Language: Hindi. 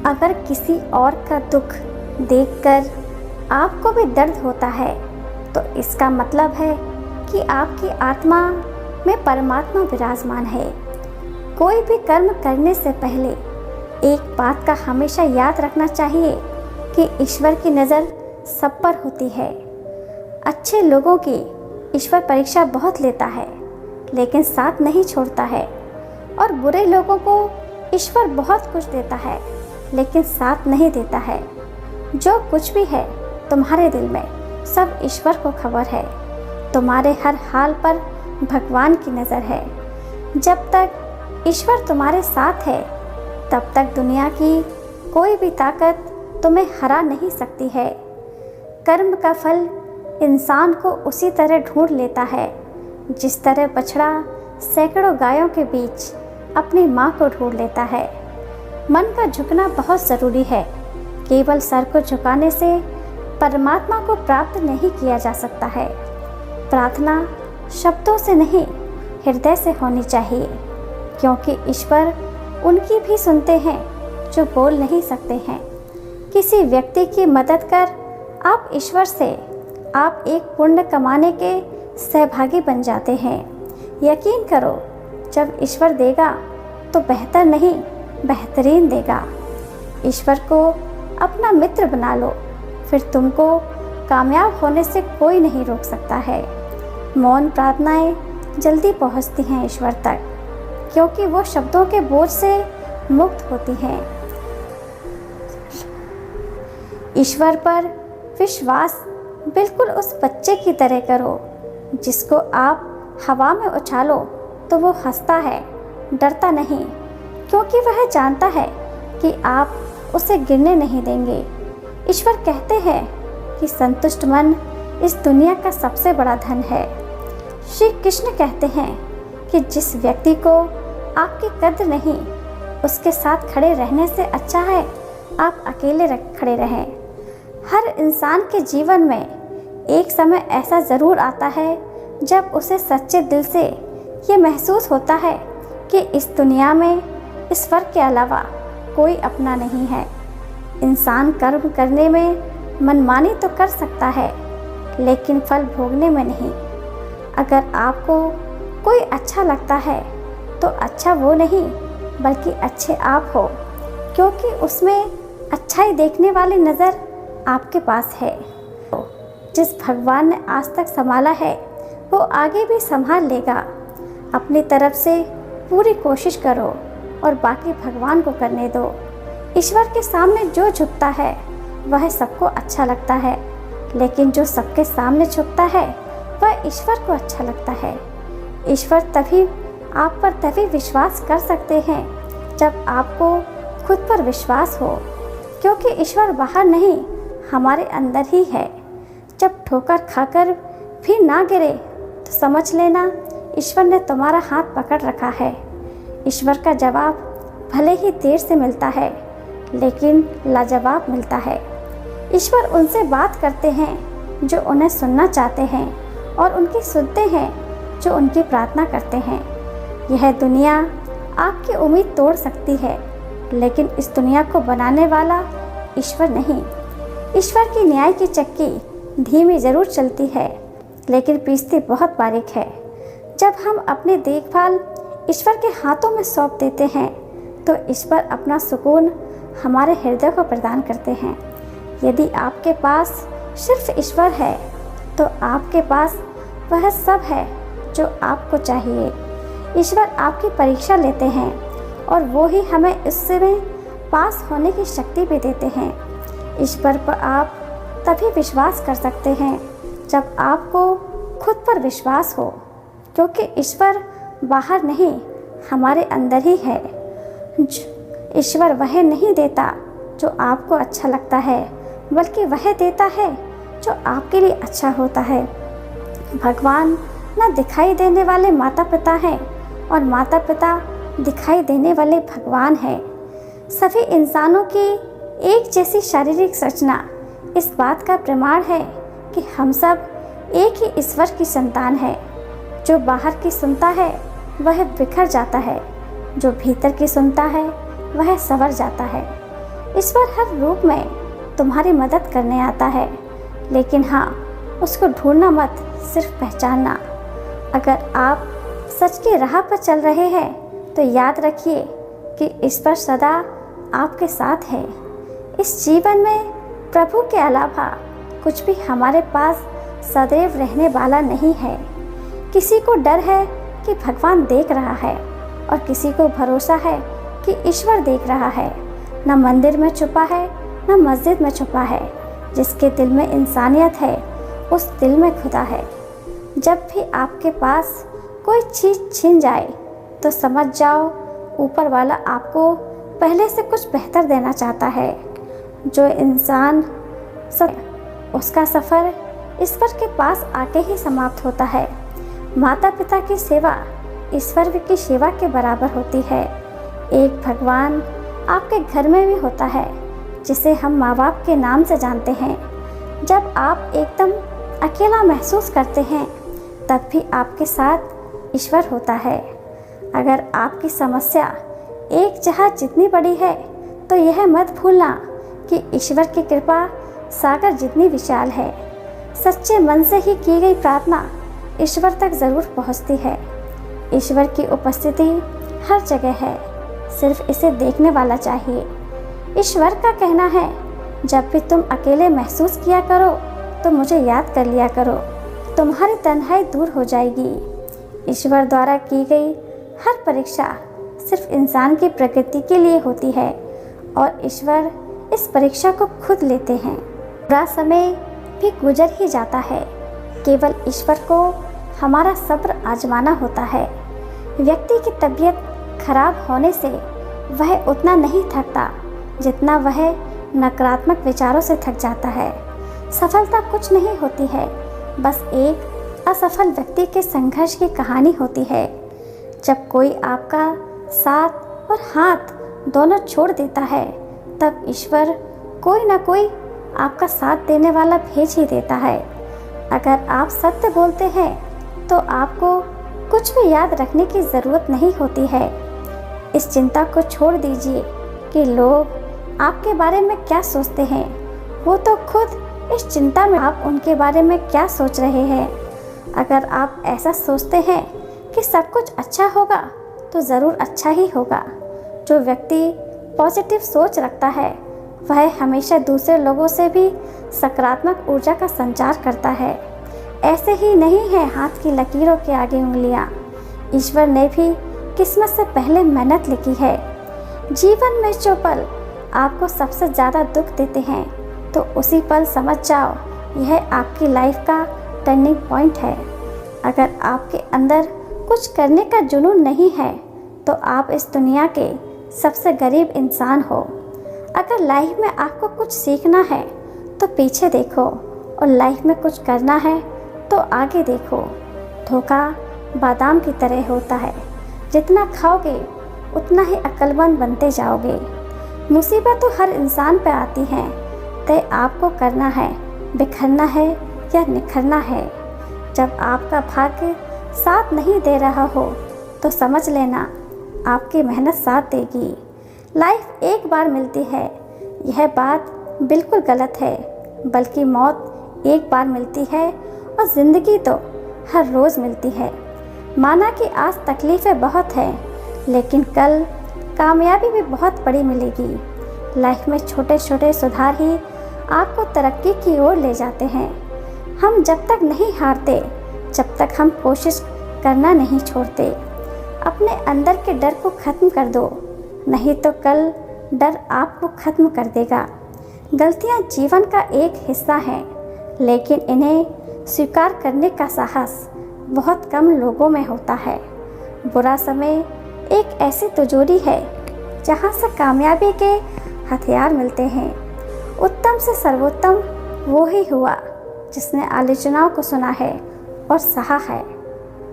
अगर किसी और का दुख देखकर आपको भी दर्द होता है तो इसका मतलब है कि आपकी आत्मा में परमात्मा विराजमान है। कोई भी कर्म करने से पहले एक बात का हमेशा याद रखना चाहिए कि ईश्वर की नज़र सब पर होती है। अच्छे लोगों की ईश्वर परीक्षा बहुत लेता है लेकिन साथ नहीं छोड़ता है, और बुरे लोगों को ईश्वर बहुत कुछ देता है लेकिन साथ नहीं देता है। जो कुछ भी है तुम्हारे दिल में सब ईश्वर को खबर है। तुम्हारे हर हाल पर भगवान की नज़र है। जब तक ईश्वर तुम्हारे साथ है तब तक दुनिया की कोई भी ताकत तुम्हें हरा नहीं सकती है। कर्म का फल इंसान को उसी तरह ढूंढ लेता है जिस तरह बछड़ा सैकड़ों गायों के बीच अपनी माँ को ढूंढ लेता है। मन का झुकना बहुत ज़रूरी है। केवल सर को झुकाने से परमात्मा को प्राप्त नहीं किया जा सकता है। प्रार्थना शब्दों से नहीं हृदय से होनी चाहिए, क्योंकि ईश्वर उनकी भी सुनते हैं जो बोल नहीं सकते हैं। किसी व्यक्ति की मदद कर आप ईश्वर से आप एक पुण्य कमाने के सहभागी बन जाते हैं। यकीन करो, जब ईश्वर देगा तो बेहतर नहीं बेहतरीन देगा। ईश्वर को अपना मित्र बना लो, फिर तुमको कामयाब होने से कोई नहीं रोक सकता है। मौन प्रार्थनाएं जल्दी पहुंचती हैं ईश्वर तक, क्योंकि वो शब्दों के बोझ से मुक्त होती हैं। ईश्वर पर विश्वास बिल्कुल उस बच्चे की तरह करो जिसको आप हवा में उछालो तो वो हंसता है, डरता नहीं, क्योंकि वह जानता है कि आप उसे गिरने नहीं देंगे। ईश्वर कहते हैं कि संतुष्ट मन इस दुनिया का सबसे बड़ा धन है। श्री कृष्ण कहते हैं कि जिस व्यक्ति को आपकी कद्र नहीं, उसके साथ खड़े रहने से अच्छा है आप अकेले खड़े रहें। हर इंसान के जीवन में एक समय ऐसा ज़रूर आता है जब उसे सच्चे दिल से ये महसूस होता है कि इस दुनिया में ईश्वर के अलावा कोई अपना नहीं है। इंसान कर्म करने में मनमानी तो कर सकता है, लेकिन फल भोगने में नहीं। अगर आपको कोई अच्छा लगता है तो अच्छा वो नहीं बल्कि अच्छे आप हो, क्योंकि उसमें अच्छाई देखने वाली नज़र आपके पास है। जिस भगवान ने आज तक संभाला है वो आगे भी संभाल लेगा। अपनी तरफ से पूरी कोशिश करो और बाकी भगवान को करने दो। ईश्वर के सामने जो झुकता है वह सबको अच्छा लगता है, लेकिन जो सबके सामने झुकता है वह ईश्वर को अच्छा लगता है। ईश्वर तभी आप पर तभी विश्वास कर सकते हैं जब आपको खुद पर विश्वास हो, क्योंकि ईश्वर बाहर नहीं हमारे अंदर ही है। जब ठोकर खाकर भी ना गिरे तो समझ लेना ईश्वर ने तुम्हारा हाथ पकड़ रखा है। ईश्वर का जवाब भले ही देर से मिलता है लेकिन लाजवाब मिलता है। ईश्वर उनसे बात करते हैं जो उन्हें सुनना चाहते हैं और उनकी सुनते हैं जो उनकी प्रार्थना करते हैं। यह दुनिया आपकी उम्मीद तोड़ सकती है, लेकिन इस दुनिया को बनाने वाला ईश्वर नहीं। ईश्वर की न्याय की चक्की धीमी ज़रूर चलती है लेकिन पीसती बहुत बारीक है। जब हम अपनी देखभाल ईश्वर के हाथों में सौंप देते हैं तो ईश्वर अपना सुकून हमारे हृदय को प्रदान करते हैं। यदि आपके पास सिर्फ ईश्वर है तो आपके पास वह सब है जो आपको चाहिए। ईश्वर आपकी परीक्षा लेते हैं और वो ही हमें इससे में पास होने की शक्ति भी देते हैं। ईश्वर पर आप तभी विश्वास कर सकते हैं जब आपको खुद पर विश्वास हो, क्योंकि ईश्वर बाहर नहीं हमारे अंदर ही है। ईश्वर वह नहीं देता जो आपको अच्छा लगता है, बल्कि वह देता है जो आपके लिए अच्छा होता है। भगवान न दिखाई देने वाले माता पिता हैं और माता पिता दिखाई देने वाले भगवान हैं। सभी इंसानों की एक जैसी शारीरिक संरचना इस बात का प्रमाण है कि हम सब एक ही ईश्वर की संतान है। जो बाहर की सुनता है वह बिखर जाता है, जो भीतर की सुनता है वह संवर जाता है। ईश्वर हर रूप में तुम्हारी मदद करने आता है, लेकिन हाँ, उसको ढूंढना मत, सिर्फ पहचानना। अगर आप सच की राह पर चल रहे हैं तो याद रखिए कि ईश्वर सदा आपके साथ है। इस जीवन में प्रभु के अलावा कुछ भी हमारे पास सदैव रहने वाला नहीं है। किसी को डर है कि भगवान देख रहा है और किसी को भरोसा है कि ईश्वर देख रहा है। न मंदिर में छुपा है, न मस्जिद में छुपा है। जिसके दिल में इंसानियत है, उस दिल में खुदा है। जब भी आपके पास कोई चीज़ छिन जाए तो समझ जाओ ऊपर वाला आपको पहले से कुछ बेहतर देना चाहता है। जो इंसान उसका सफ़र ईश्वर के पास आके ही समाप्त होता है। माता पिता की सेवा ईश्वर की सेवा के बराबर होती है। एक भगवान आपके घर में भी होता है, जिसे हम माँ बाप के नाम से जानते हैं। जब आप एकदम अकेला महसूस करते हैं, तब भी आपके साथ ईश्वर होता है। अगर आपकी समस्या एक जहाज जितनी बड़ी है, तो यह मत भूलना कि ईश्वर की कृपा सागर जितनी विशाल है। सच्चे मन से ही की गई प्रार्थना ईश्वर तक ज़रूर पहुंचती है। ईश्वर की उपस्थिति हर जगह है, सिर्फ इसे देखने वाला चाहिए। ईश्वर का कहना है, जब भी तुम अकेले महसूस किया करो तो मुझे याद कर लिया करो, तुम्हारी तन्हाई दूर हो जाएगी। ईश्वर द्वारा की गई हर परीक्षा सिर्फ इंसान की प्रकृति के लिए होती है और ईश्वर इस परीक्षा को खुद लेते हैं। बुरा समय भी गुजर ही जाता है, केवल ईश्वर को हमारा सब्र आजमाना होता है। व्यक्ति की तबीयत खराब होने से वह उतना नहीं थकता जितना वह नकारात्मक विचारों से थक जाता है। सफलता कुछ नहीं होती है, बस एक असफल व्यक्ति के संघर्ष की कहानी होती है। जब कोई आपका साथ और हाथ दोनों छोड़ देता है, तब ईश्वर कोई ना कोई आपका साथ देने वाला भेज ही देता है। अगर आप सत्य बोलते हैं तो आपको कुछ भी याद रखने की ज़रूरत नहीं होती है। इस चिंता को छोड़ दीजिए कि लोग आपके बारे में क्या सोचते हैं। वो तो खुद इस चिंता में आप उनके बारे में क्या सोच रहे हैं। अगर आप ऐसा सोचते हैं कि सब कुछ अच्छा होगा तो ज़रूर अच्छा ही होगा। जो व्यक्ति पॉजिटिव सोच रखता है वह हमेशा दूसरे लोगों से भी सकारात्मक ऊर्जा का संचार करता है। ऐसे ही नहीं है हाथ की लकीरों के आगे उंगलियां। ईश्वर ने भी किस्मत से पहले मेहनत लिखी है। जीवन में जो पल आपको सबसे ज़्यादा दुख देते हैं, तो उसी पल समझ जाओ यह आपकी लाइफ का टर्निंग पॉइंट है। अगर आपके अंदर कुछ करने का जुनून नहीं है तो आप इस दुनिया के सबसे गरीब इंसान हो। अगर लाइफ में आपको कुछ सीखना है तो पीछे देखो, और लाइफ में कुछ करना है तो आगे देखो। धोखा बादाम की तरह होता है, जितना खाओगे उतना ही अक्लमंद बनते जाओगे। मुसीबत तो हर इंसान पे आती हैं, तय आपको करना है, बिखरना है या निखरना है। जब आपका भाग्य साथ नहीं दे रहा हो तो समझ लेना आपकी मेहनत साथ देगी। लाइफ एक बार मिलती है, यह बात बिल्कुल गलत है, बल्कि मौत एक बार मिलती है और ज़िंदगी तो हर रोज़ मिलती है। माना कि आज तकलीफ़ें बहुत हैं, लेकिन कल कामयाबी भी बहुत बड़ी मिलेगी। लाइफ में छोटे छोटे सुधार ही आपको तरक्की की ओर ले जाते हैं। हम जब तक नहीं हारते, जब तक हम कोशिश करना नहीं छोड़ते। अपने अंदर के डर को ख़त्म कर दो, नहीं तो कल डर आपको ख़त्म कर देगा। गलतियाँ जीवन का एक हिस्सा हैं, लेकिन इन्हें स्वीकार करने का साहस बहुत कम लोगों में होता है। बुरा समय एक ऐसी तिजोरी है जहाँ से कामयाबी के हथियार मिलते हैं। उत्तम से सर्वोत्तम वो ही हुआ जिसने आलोचनाओं को सुना है और सहा है।